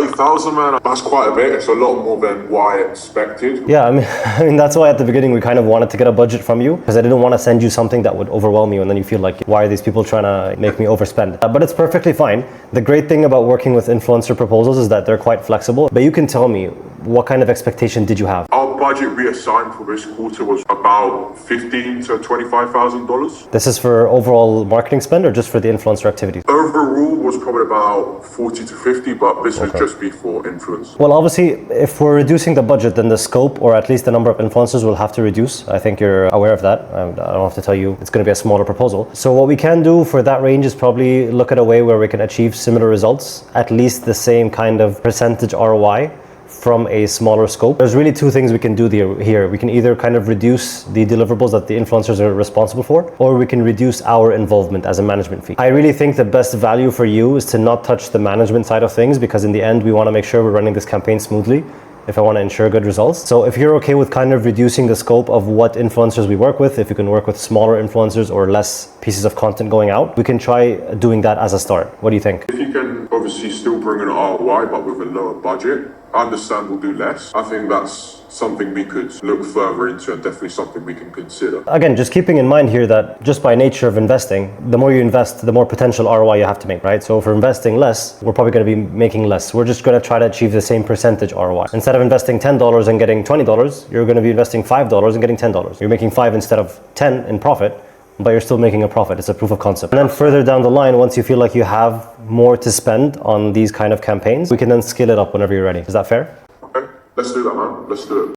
30,000, man, that's quite a bit. It's a lot more than what I expected. Yeah, I mean that's why at the beginning we kind of wanted to get a budget from you, because I didn't want to send you something that would overwhelm you and then you feel like, why are these people trying to make me overspend? But it's perfectly fine. The great thing about working with influencer proposals is that they're quite flexible. But you can tell me, what kind of expectation did you have? Our budget reassigned for this quarter was about $15,000 to $25,000. This is for overall marketing spend or just for the influencer activities? Overall was probably about 40 to 50, but this would just be for influence. Well, obviously, if we're reducing the budget, then the scope or at least the number of influencers will have to reduce. I think you're aware of that. I don't have to tell you it's going to be a smaller proposal. So what we can do for that range is probably look at a way where we can achieve similar results, at least the same kind of percentage ROI from a smaller scope. There's really two things we can do here. We can either kind of reduce the deliverables that the influencers are responsible for, or we can reduce our involvement as a management fee. I really think the best value for you is to not touch the management side of things, because in the end, we want to make sure we're running this campaign smoothly if I want to ensure good results. So if you're okay with kind of reducing the scope of what influencers we work with, if you can work with smaller influencers or less pieces of content going out, we can try doing that as a start. What do you think? If you can obviously still bring an ROI, but with a lower budget, I understand we'll do less. I think that's something we could look further into and definitely something we can consider. Again, just keeping in mind here that just by nature of investing, the more you invest, the more potential ROI you have to make, right? So if we're investing less, we're probably going to be making less. We're just going to try to achieve the same percentage ROI. Instead of investing $10 and getting $20, you're going to be investing $5 and getting $10. You're making 5 instead of 10 in profit, but you're still making a profit. It's a proof of concept. And then further down the line, once you feel like you have more to spend on these kind of campaigns, we can then scale it up whenever you're ready. Is that fair? Okay, let's do that, man. Let's do it.